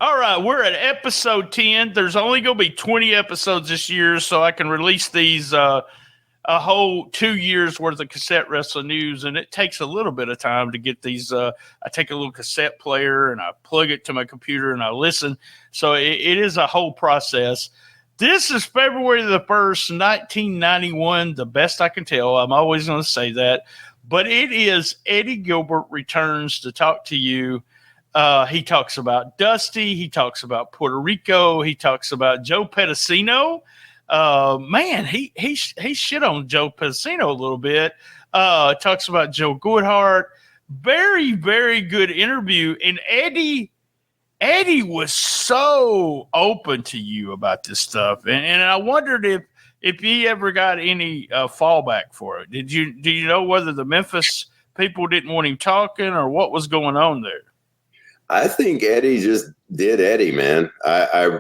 All right, we're at episode 10. There's only going to be 20 episodes this year, so I can release these a whole 2 years worth of cassette wrestling news, and it takes a little bit of time to get these. I take a little cassette player and I plug it to my computer and I listen. So it is a whole process. This is February the 1st, 1991, the best I can tell. I'm always going to say that. But it is Eddie Gilbert returns to talk to you. He talks about Dusty. He talks about Puerto Rico. He talks about Joe Pedicino. Man, he shit on Joe Pedicino a little bit. Talks about Joe Goodhart. Very, very good interview. And Eddie was so open to you about this stuff. And I wondered if he ever got any fallback for it. Do you know whether the Memphis people didn't want him talking or what was going on there? I think Eddie just did Eddie, man. I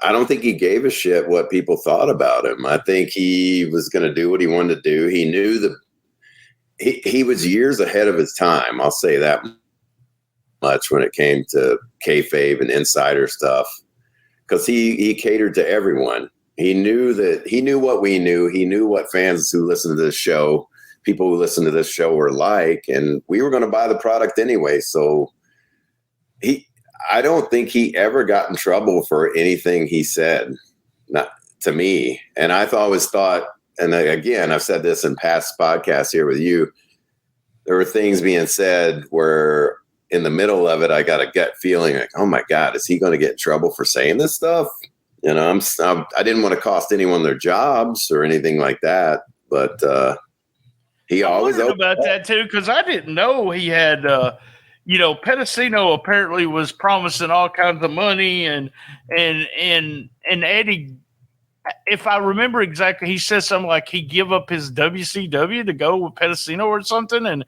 don't think he gave a shit what people thought about him. I think he was going to do what he wanted to do. He knew he was years ahead of his time. I'll say that much when it came to kayfabe and insider stuff, because he catered to everyone. He knew what we knew. He knew what fans who listen to this show, people who listen to this show were like, and we were going to buy the product anyway. So I don't think he ever got in trouble for anything he said, not to me. And I always thought, and again, I've said this in past podcasts here with you, there were things being said where in the middle of it, I got a gut feeling like, oh my God, is he going to get in trouble for saying this stuff? You know, I didn't want to cost anyone their jobs or anything like that, but he always about that too, because I didn't know he had. Pedicino apparently was promising all kinds of money, and Eddie, if I remember exactly, he said something like he give up his WCW to go with Pedicino or something, and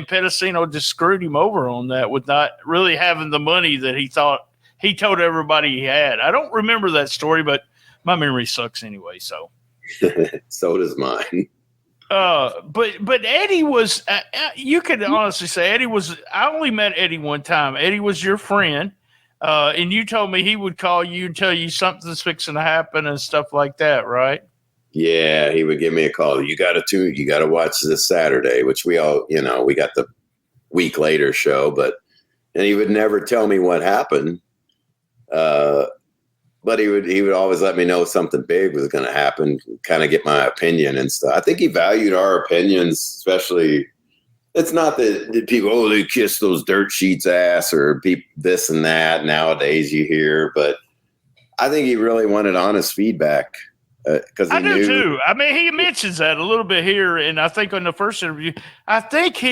Pedicino just screwed him over on that with not really having the money that he thought he told everybody he had. I don't remember that story, but my memory sucks anyway. So, so does mine. But Eddie was, you could honestly say Eddie was, I only met Eddie one time. Eddie was your friend. And you told me he would call you and tell you something's fixing to happen and stuff like that, right? Yeah. He would give me a call. You got to watch this Saturday, which we all, we got the week later show, and he would never tell me what happened. But he would always let me know something big was going to happen, kind of get my opinion and stuff. I think he valued our opinions, especially. It's not that people, they kiss those dirt sheets ass or this and that nowadays you hear, but I think he really wanted honest feedback. Because I do too. I mean, he mentions that a little bit here, and I think on the first interview, I think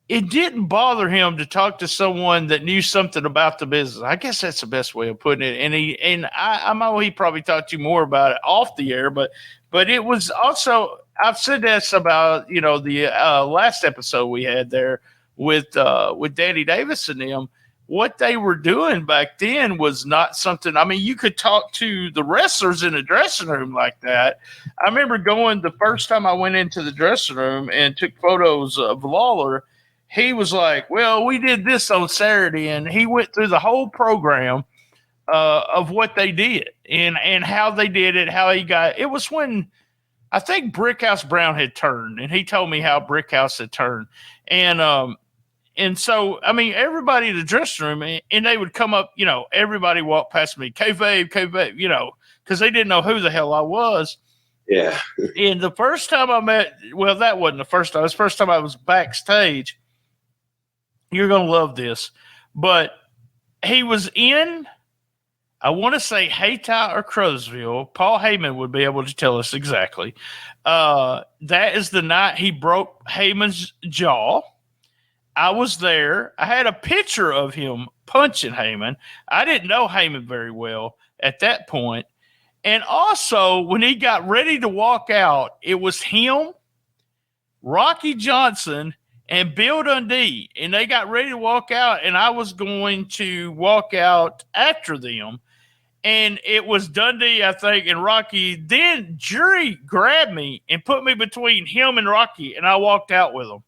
it didn't bother him to talk to someone that knew something about the business. I guess that's the best way of putting it. And I know he probably talked to you more about it off the air, but it was also, I've said this about, the last episode we had there with Danny Davis and them. What they were doing back then was not something. I mean, you could talk to the wrestlers in the dressing room like that. I remember going the first time I went into the dressing room and took photos of Lawler. He was like, well, we did this on Saturday, and he went through the whole program of what they did and how they did it, how he got. It was when I think Brickhouse Brown had turned, and he told me how Brickhouse had turned. And so, I mean, everybody in the dressing room, and they would come up, everybody walked past me, kayfabe, because they didn't know who the hell I was. Yeah. And the first time I met, well, that wasn't the first time. It was the first time I was backstage. You're going to love this. But he was in, I want to say Hayti or Crowsville. Paul Heyman would be able to tell us exactly. That is the night he broke Heyman's jaw. I was there. I had a picture of him punching Heyman. I didn't know Heyman very well at that point. And also, when he got ready to walk out, it was him, Rocky Johnson, and Bill Dundee. And they got ready to walk out, and I was going to walk out after them. And it was Dundee, I think, and Rocky. Then Jury grabbed me and put me between him and Rocky, and I walked out with him.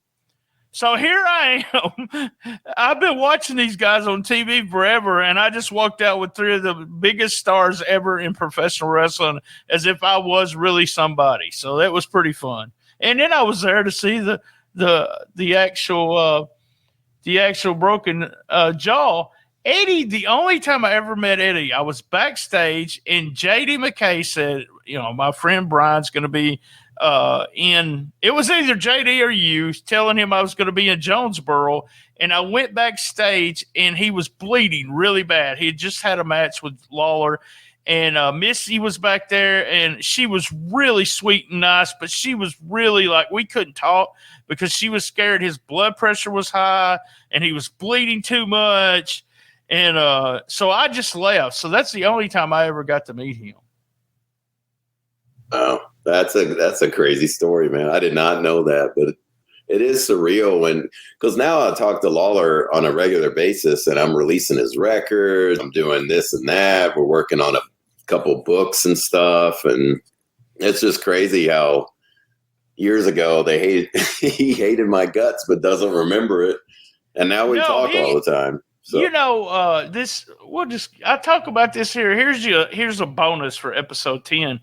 So here I am. I've been watching these guys on TV forever, and I just walked out with three of the biggest stars ever in professional wrestling, as if I was really somebody. So that was pretty fun. And then I was there to see the actual broken jaw. Eddie, the only time I ever met Eddie, I was backstage, and JD McKay said, my friend Brian's going to be it was either JD or you telling him I was going to be in Jonesboro. And I went backstage, and he was bleeding really bad. He had just had a match with Lawler, and Missy was back there, and she was really sweet and nice, but she was really like, we couldn't talk because she was scared his blood pressure was high and he was bleeding too much. And so I just left. So that's the only time I ever got to meet him. Oh, that's a crazy story, man. I did not know that, but it is surreal because now I talk to Lawler on a regular basis, and I'm releasing his records. I'm doing this and that. We're working on a couple books and stuff, and it's just crazy how years ago he hated my guts but doesn't remember it, and now we talk all the time. So. I talk about this here. Here's a bonus for episode 10.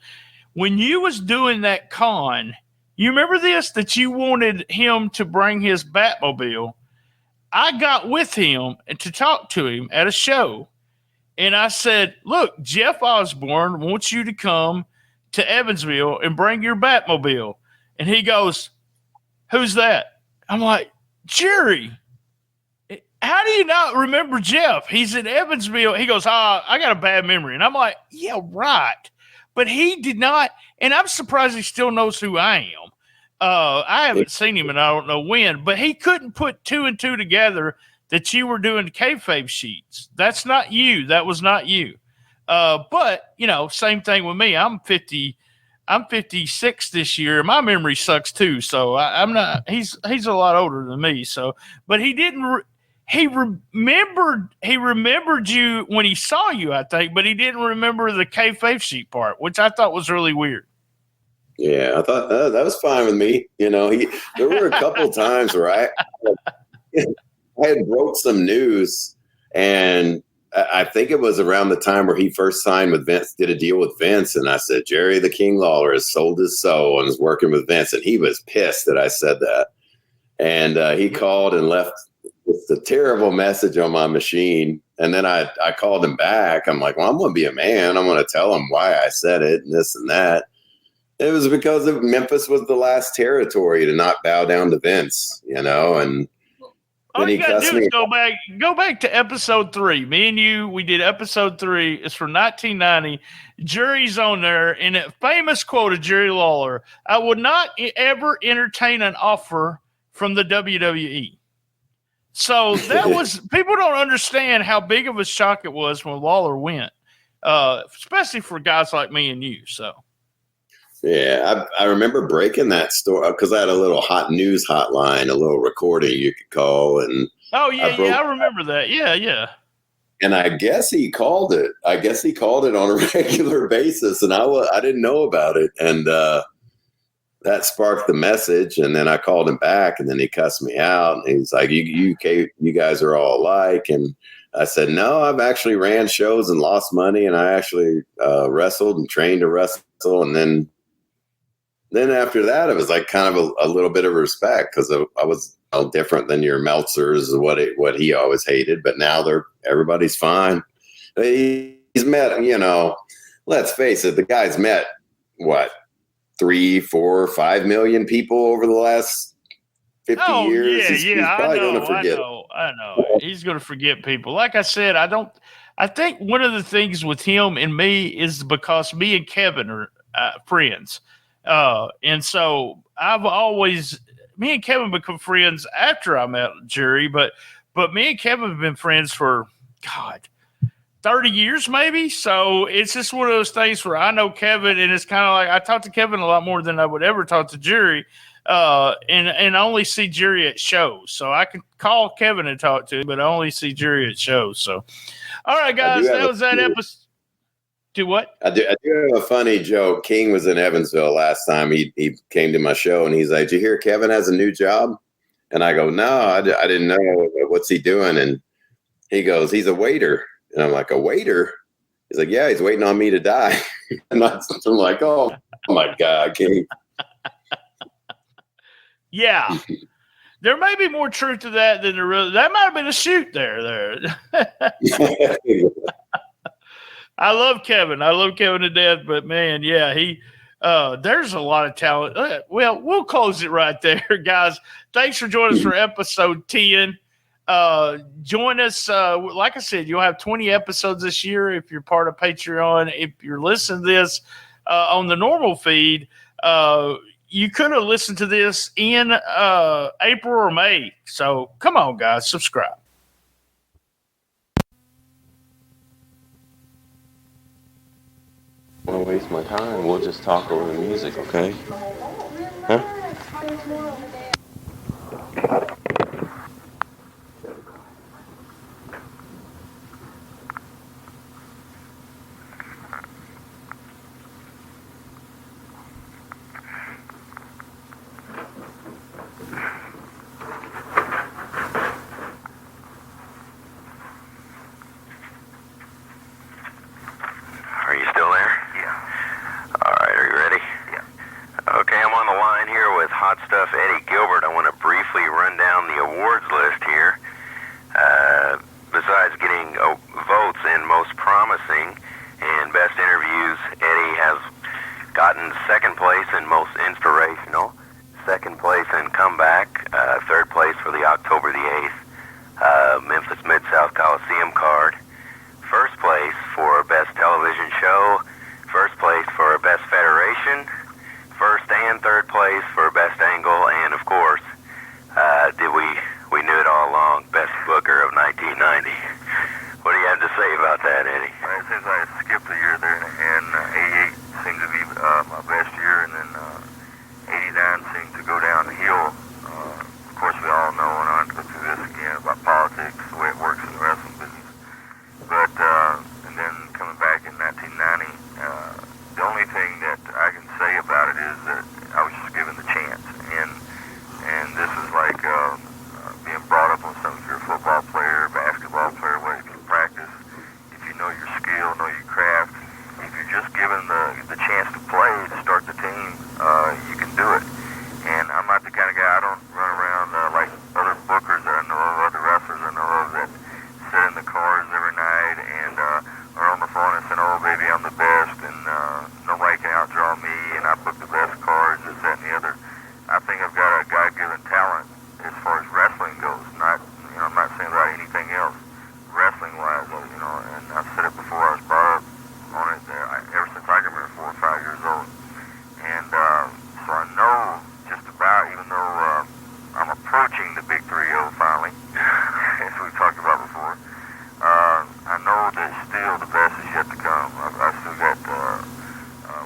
When you was doing that con, you remember this, that you wanted him to bring his Batmobile. I got with him to talk to him at a show. And I said, look, Jeff Osborne wants you to come to Evansville and bring your Batmobile. And he goes, who's that? I'm like, Jerry. How do you not remember Jeff? He's in Evansville. He goes, I got a bad memory. And I'm like, yeah, right. But he did not, and I'm surprised he still knows who I am. I haven't seen him, and I don't know when, but he couldn't put two and two together that you were doing kayfabe sheets. That's not you. That was not you. But, same thing with me. I'm 56 this year. My memory sucks too. So I'm not, he's a lot older than me. So, but he didn't, he remembered you when he saw you, I think, but he didn't remember the kayfabe sheet part, which I thought was really weird. Yeah, I thought that was fine with me. There were a couple times where I had broke some news, and I think it was around the time where he first signed with Vince, did a deal with Vince, and I said, Jerry the King Lawler has sold his soul and is working with Vince, and he was pissed that I said that. And he called and left with a terrible message on my machine. And then I called him back. I'm like, well, I'm going to be a man. I'm going to tell him why I said it and this and that. It was because Memphis was the last territory to not bow down to Vince, and all you got to do is go back to episode 3. Me and you, we did episode 3. It's from 1990. Jerry's on there, and a famous quote of Jerry Lawler: I would not ever entertain an offer from the WWE. So that was, people don't understand how big of a shock it was when Lawler went, especially for guys like me and you. So. Yeah, I remember breaking that story because I had a little hot news hotline, a little recording you could call. And I remember that. Yeah. And I guess he called it. I guess he called it on a regular basis, and I didn't know about it. And that sparked the message, and then I called him back, and then he cussed me out. And he's like, you guys are all alike. And I said, no, I've actually ran shows and lost money, and I actually wrestled and trained to wrestle. And then after that, it was like kind of a little bit of respect because I was different than your Meltzers, what he always hated. But now everybody's fine. He's met, let's face it, the guy's met, 3, 4, 5 million people over the last 50 years. He's probably going to forget. I know. He's going to forget people. Like I said, I think one of the things with him and me is because me and Kevin are friends. And so me and Kevin become friends after I met Jerry, but me and Kevin have been friends for 30 years maybe. So it's just one of those things where I know Kevin, and it's kind of like I talk to Kevin a lot more than I would ever talk to Jerry. And I only see Jerry at shows. So I can call Kevin and talk to him, but I only see Jerry at shows. So, all right, guys, that was that episode. Do what? I do have a funny joke. King was in Evansville last time. He came to my show, and he's like, "Did you hear Kevin has a new job?" And I go, no, I didn't know. What's he doing? And he goes, he's a waiter. And I'm like, a waiter? He's like, yeah, he's waiting on me to die. And I'm like, oh my God, King. Yeah. There may be more truth to that than there really. That might have been a shoot there. I love Kevin. I love Kevin to death, but man, yeah, there's a lot of talent. Well, we'll close it right there, guys. Thanks for joining us for episode 10. Join us. Like I said, you'll have 20 episodes this year if you're part of Patreon. If you're listening to this on the normal feed, you could have listened to this in April or May. So come on, guys, subscribe. I don't want to waste my time. We'll just talk over the music, okay? Huh? Are you still there? Yeah. All right, are you ready? Yeah. Okay, I'm on the line here with Hot Stuff Eddie Gilbert. I want to briefly run down the awards list here. Besides getting votes in most promising and best interviews, Eddie has gotten second place in most inspirational, second place in comeback, third place for the October the 8th Memphis Mid-South Coliseum card, first place for best television show, first place for best federation, first and third place for best angle, and of course, we knew it all along, best booker of 1990. What do you have to say about that, Eddie? Since I skipped a year there, and 88 seemed to be my best year, and then 89 seemed to go downhill. Of course, we all know, and I don't have to go through this again, about politics, the way it works in the wrestling business. But, and then coming back in 1990, the only thing that I can say about it is that I was just given the chance. And this is like being brought up on something. If you're a football player, basketball player, where you can practice, if you know your skill, know your craft, if you're just given the chance to play, to start the team, you can do it. And I'm not the kind of guy, I don't run around like other bookers that I know of, other wrestlers I know of that sit in the cars every night and are on the phone and saying, oh baby, I'm the best, and nobody can outdraw me, and I book the best cards, this, that, and the other. I think I've got a God-given talent as far as wrestling goes. Not, I'm not saying about anything else, wrestling-wise, and I've said it before, I was brought up on it ever since I can remember 4 or 5 years old. And so I know just about, even though I'm approaching the big 3-0 finally, as we've talked about before, I know that still the best is yet to come. I've still got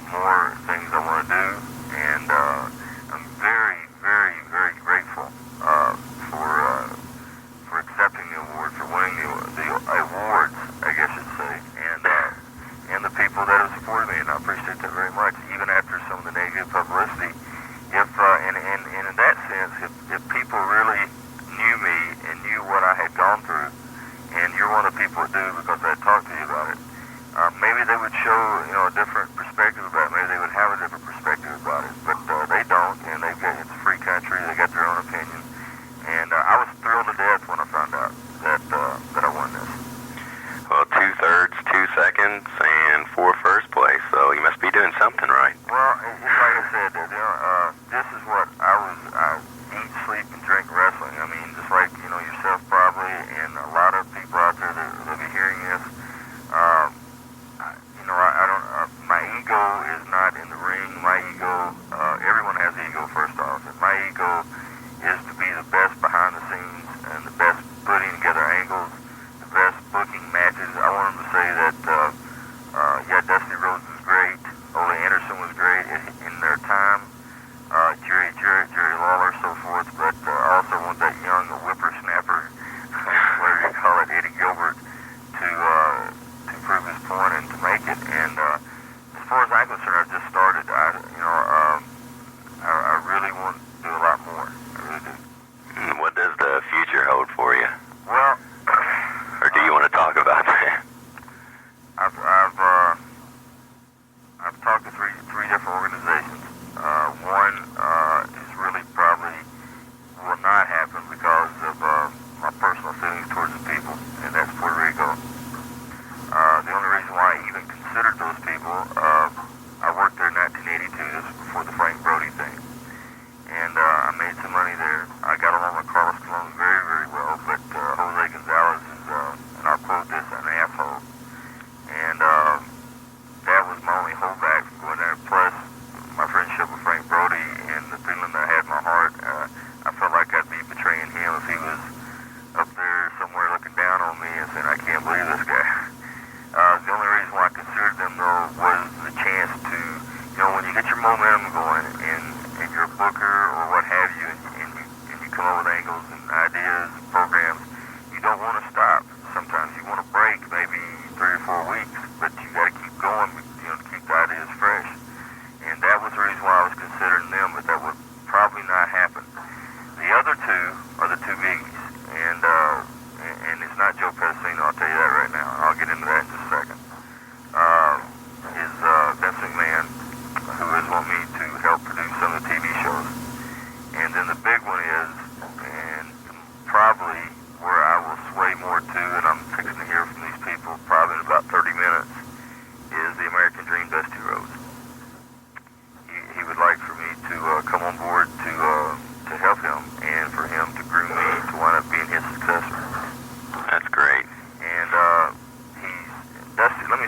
more things I want to do, and I'm very, very, very grateful for accepting the award, for winning the awards, I guess you'd say, and the people that have supported me, and I appreciate that very much, even after some of the negative publicity. If and in that sense, if people really knew me and knew what I had gone through, and you're one of the people that do because I talked to you about it, maybe they would show a different perspective about it. Maybe they would have a different perspective about it, but they don't, and it's a free country. They got their own opinion, and I was thrilled to death when I found out that I won this. Well, 2/3, 2 seconds, and 4 first place, so you must be doing something right. Well, it's like I said, this is what I eat, sleep, and drink wrestling. I mean, just like, yourself probably, and a lot of people out there that'll be hearing this. I don't, my ego is not in the ring. My ego, everyone has ego first off, and my ego is to be the best behind the scenes and the best putting together angles, the best booking matches. I want them to say that, Dusty Rhodes was great, Ole Anderson was great in their time, Jerry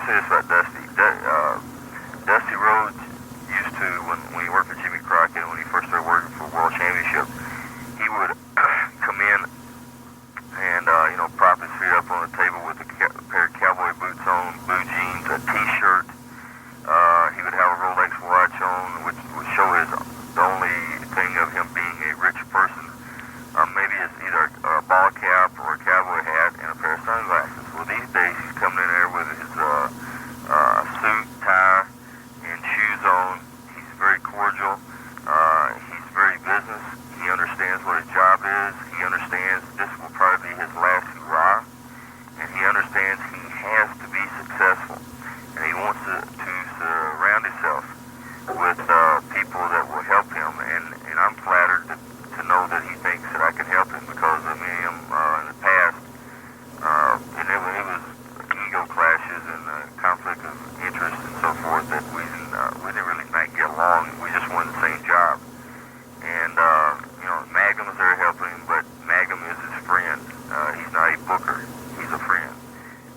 say this about Dusty. Dusty Rhodes used to, when he worked for Jimmy Crockett, when he first started working for World Championship, he would come in and, prop his feet up on the table with a pair of cowboy boots on, blue jeans, a t-shirt. He would have a Rolex watch on, which would show the only thing of him being a rich person. Maybe it's either a ball cap or a cowboy hat and a pair of sunglasses. Well, these days he's coming in there with his suit, tie, and shoes on. He's very cordial. He's very business. He understands what his job is. He understands this will probably be his last hurrah. And he understands he has to be successful. And he wants to surround himself with people that will help him. And I'm flattered to know that he thinks that I can help him, because of me and him in the past. And it was ego clashes and conflict of interest and so forth that we didn't really not get along. We just wanted the same job. And, Magnum was there helping him, but Magnum is his friend. He's not a booker. He's a friend.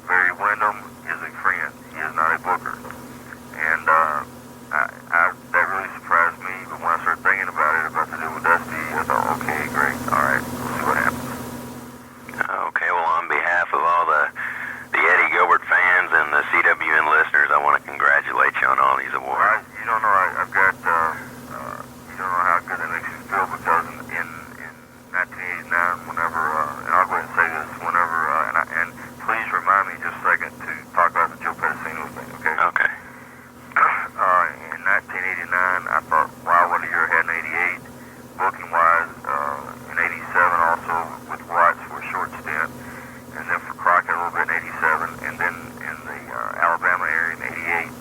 Barry Windham is a friend. He is not a booker. And that really surprised me, but when I started thinking about it, about the deal with Dusty, I thought, okay, great, all right, we'll see what happens. Okay, well, on behalf of all the Eddie Gilbert fans and the CWN listeners, I want to congratulate you on all these awards. You don't know, I've got, you don't know how good that makes me feel, because in 1989, whenever, and I'll go ahead and say this, whenever, and please remind me just a second to talk about the Joe Pedicino thing, okay? Okay. In 1989, I thought, wow, what a year I had in 88, booking-wise, in 87 also with Watts for a short stint, and then for Crockett a little bit in 87, and then in the Alabama area in 88.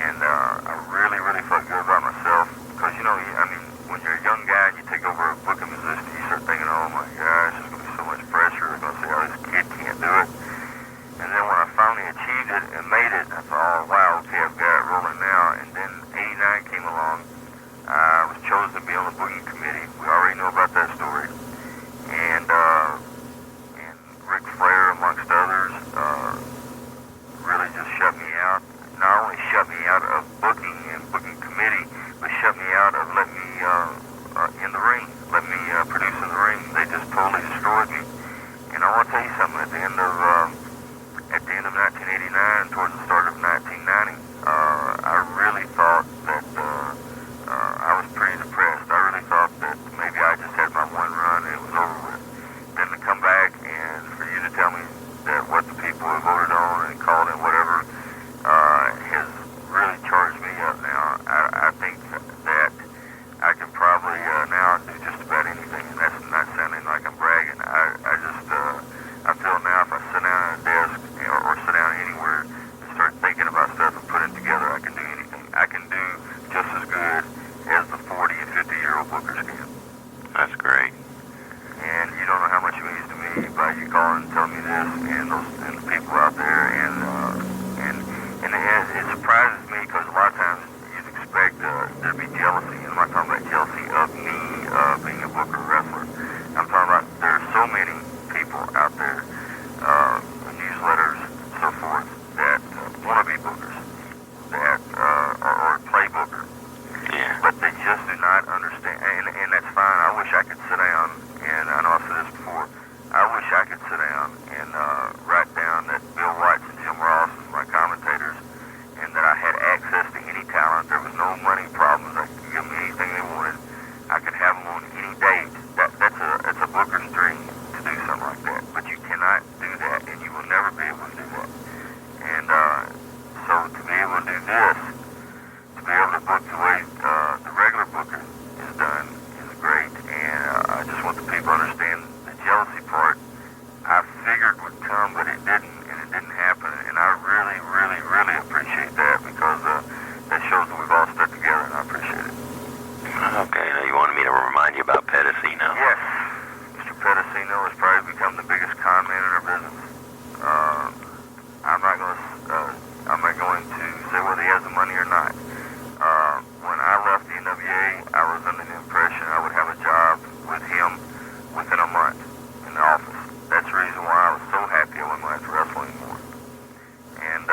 And I really, really felt good about myself, because, when you're a young guy and you take over a booking position, you start thinking, oh my gosh, there's going to be so much pressure, they're going to say, oh, this kid can't do it. And then when I finally achieved it and made it, I thought, oh wow, okay, I've got it rolling now. And then 89 came along. I was chosen to be on the booking committee. We already know about that story. And Ric Flair, amongst others, really just shut me out. Not only shut me out of booking and booking committee, but shut me out of letting me in the ring, let me produce in the ring. They just totally destroyed me. And I want to tell you something. At the end of 1989, towards the start of 1990, I really thought that I was pretty depressed. I really thought that maybe I just had my one run and it was over with. Then to come back and for you to tell me that what the people have voted on and called and whatever has really charged me up now. I think that I can probably now do just about anything, and that's not sounding like I'm bragging. I feel now if I sit down at a desk or sit down anywhere and start thinking about stuff and put it together, I can do anything. I can do just as good as the 40 and 50-year-old bookers can. That's great. And you don't know how much it means to me by you calling and telling me this, and the people out there, and it surprises me, because a lot of times you'd expect there to be jealousy, and I'm not talking about jealousy of me being a booker wrestler. I'm talking about there are so many people out there, newsletters, so forth, that want to be bookers, that or play booker, Yeah. but they just do not understand, and that's fine. I wish I could sit down, and I know I've said this before, I wish I could sit down and write down that Bill Watts and Jim Ross as my commentators, and that I had access to any talent. There was no money problems. I could give them anything they wanted. I could have them on any date. That's a booker's dream to do something like that. But you cannot do that, and you will never be able to do that. And so to be able to do this, to be able to book the way the regular booker is done, is great. And I just want the people to understand the jealousy part. I figured would come, but it didn't, and it didn't happen. And I really, really, really appreciate that, because that shows that we've all stuck together, and I appreciate it. Okay, now you wanted me to remind you about Pedicino. Yes, Mr. Pedicino has probably become the biggest con man in our business. I'm not going to say whether he has the money or not. When I left the NWA, I was under the impression I would have a job with him within a month in the office. That's the reason why I was so happy I wasn't going to have to wrestle anymore. And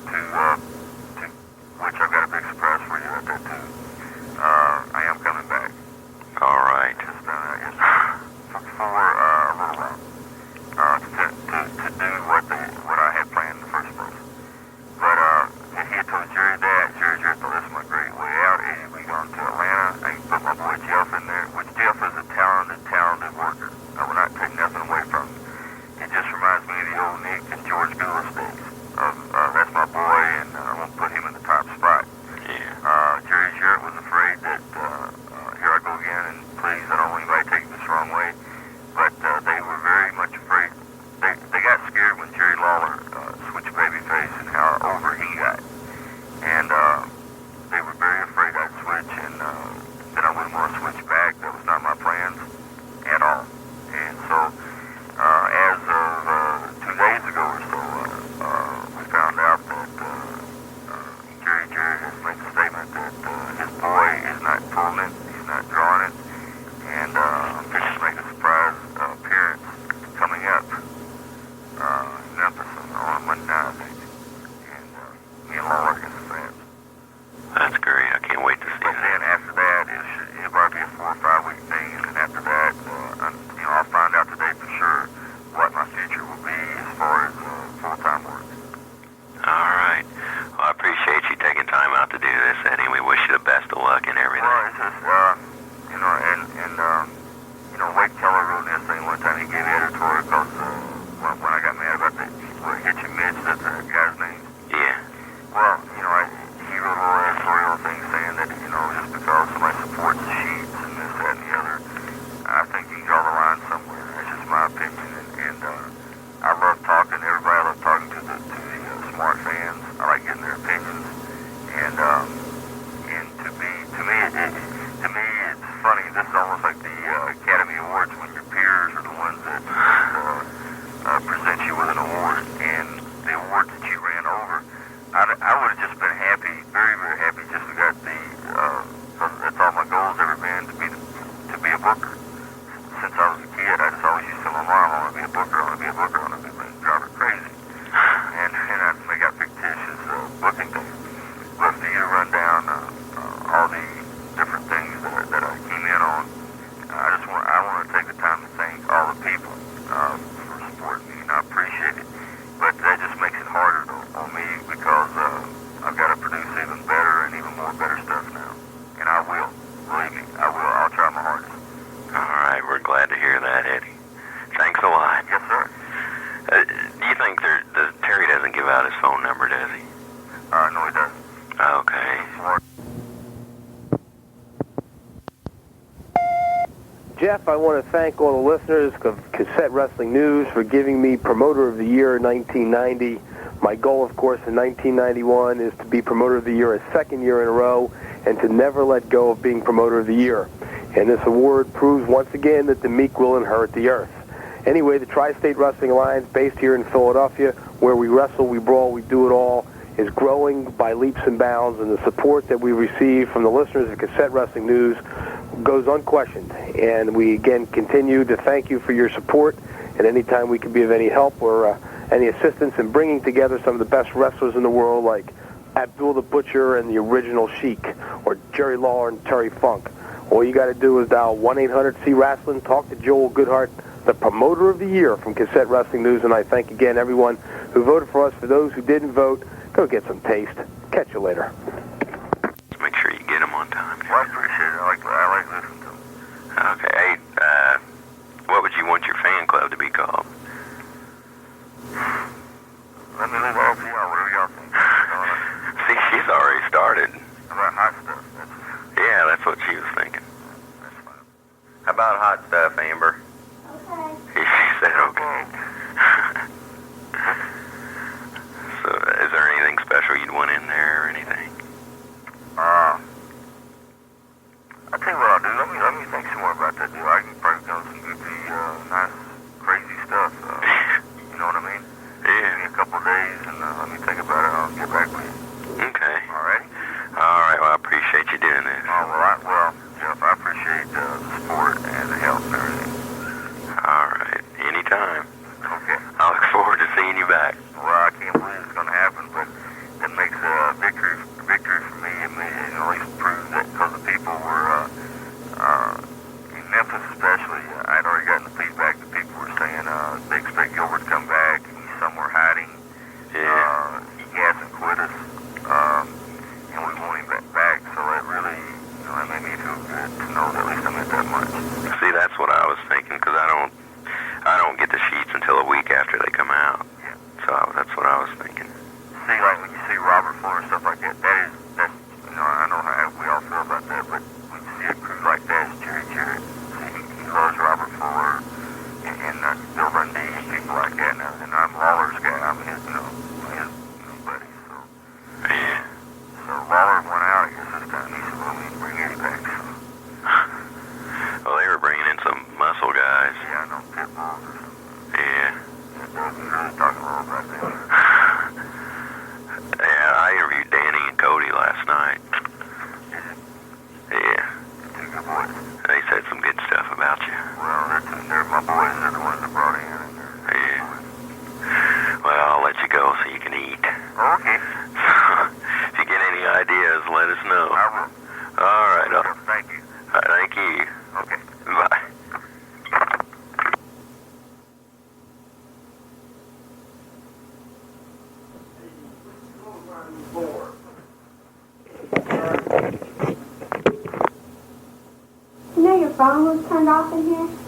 to which I've got a big surprise for you out there too. I am coming back. All right. Just yes, for a little while. To do what I had planned in the first place. But he had told Jerry that. Jerry thought this is my great way out. And we gone to Atlanta. I can put my boy Jeff in there, which Jeff is a talented worker. I will not take nothing away from him. It just reminds me of the old Nick and George Gilbert days. That's my boy, and I'm going to put him in the top spot. Yeah. Jerry Jarrett was afraid that, here I go again, and please, I don't want anybody to take this the wrong way, but they were very much afraid. They got scared when Jerry Lawler switched babyface and how over he got. And they were very afraid I'd switch, and that I wouldn't want to switch back. That was not my plans at all. And so, as of 2 days ago or so, we found out that Jerry has made a statement that his boy is not pulling it, he's not drawing it, and I'm fixing to make a surprise appearance coming up in Memphis on Monday night, I think. And me and Lawler get the fans. That's great. I can't wait to see But that. then after that, it'll probably be a 4 or 5 week thing, and then after that, I'll find out today for sure what my future will be as far as full-time work. All right. Well, I appreciate you taking time out to do this, Eddie. We wish you the best of luck and everything. Well, it's just, Wade Keller wrote this thing one time. He gave editorial because when I got mad about that, Hitchin Mitch, that's the guy's name. Yeah. Well, he wrote a little editorial thing saying that, just because somebody supports the Sheets and this, that, and the other, I think you can draw the line somewhere. That's just my opinion. And I love talking to everybody. I love talking to the smart fans. I like getting their opinions. And to me, it's funny. This is almost like the Academy Awards when your peers are the ones that present you with an award, and the award that you ran over. I would have just been happy, very, very happy, just to got that's all my goals ever been, to be a booker. Since I was a kid, I just always used to tell my mom, I want to be a booker, I want to be a booker, I want to be a drive her crazy. And I got fictitious booking things. But for you to run down all the different things that I came in on, I want to take the time to thank all the people for supporting me, and I appreciate it. But that just makes it harder on me because I've got to produce even better and even more better stuff now. And I will. Believe me, I will. I'll try my hardest. All right. We're glad to hear that, Eddie. Thanks a lot. Yes, sir. Do you think Terry doesn't give out his phone number, does he? No, he doesn't. Okay. Jeff, I want to thank all the listeners of Cassette Wrestling News for giving me Promoter of the Year in 1990. My goal, of course, in 1991 is to be Promoter of the Year a second year in a row and to never let go of being Promoter of the Year. And this award proves once again that the meek will inherit the earth. Anyway, the Tri-State Wrestling Alliance, based here in Philadelphia, where we wrestle, we brawl, we do it all, is growing by leaps and bounds, and the support that we receive from the listeners of Cassette Wrestling News goes unquestioned. And we, again, continue to thank you for your support, and anytime we can be of any help or any assistance in bringing together some of the best wrestlers in the world, like Abdul the Butcher and the Original Sheik, or Jerry Lawler and Terry Funk, all you got to do is dial 1-800-C-Wrestling, talk to Joel Goodhart, the Promoter of the Year from Cassette Wrestling News, and I thank again everyone who voted for us. For those who didn't vote, go get some taste. Catch you later. Make sure you get them on time. Well, I appreciate it. I like listening to them. Okay. Hey, what would you want your fan club to be called? Let me leave it all to y'all, whatever y'all think. See, she's already started. About hot stuff. Yeah, that's what she was thinking. That's fine. How about hot stuff, Amber? Okay. She said okay. So, is there anything special you'd want in there or anything? I'll tell you what I'll do. Let me think some more about that deal. I can probably come some goofy, nice, crazy stuff. You know what I mean? Yeah. Give me a couple of days and let me think about it and I'll get back with you. Okay. Alrighty? All right. Well, I appreciate you doing this. Well, Jeff, I appreciate the support and the help and everything. All right. Anytime. Okay. I look forward to seeing you back. Well, I can't believe it's going to happen, but stuff like that. That's I know how we all feel about that, but when you see a crew like that, it's Jerry Jarrett. He loves Robert Fuller and Bill Bundy and people like that. And I'm Lawler's guy. I'm his buddy. So Lawler went out, I guess, this time. He said, well, we need to bring Eddie back. So. Well, they were bringing in some muscle guys. Yeah, I know, pit bulls or something. Yeah. We really talking a little about that. Yeah, I interviewed Danny and Cody last night. Yeah. Two good boys. They said some good stuff about you. Well, they're my boys. They're the ones that brought in. And Yeah. Well, I'll let you go so you can eat. Okay. If you get any ideas, let us know. I will. All right. Thank you. Thank you. Okay. Bye. You know your phone was turned off in here?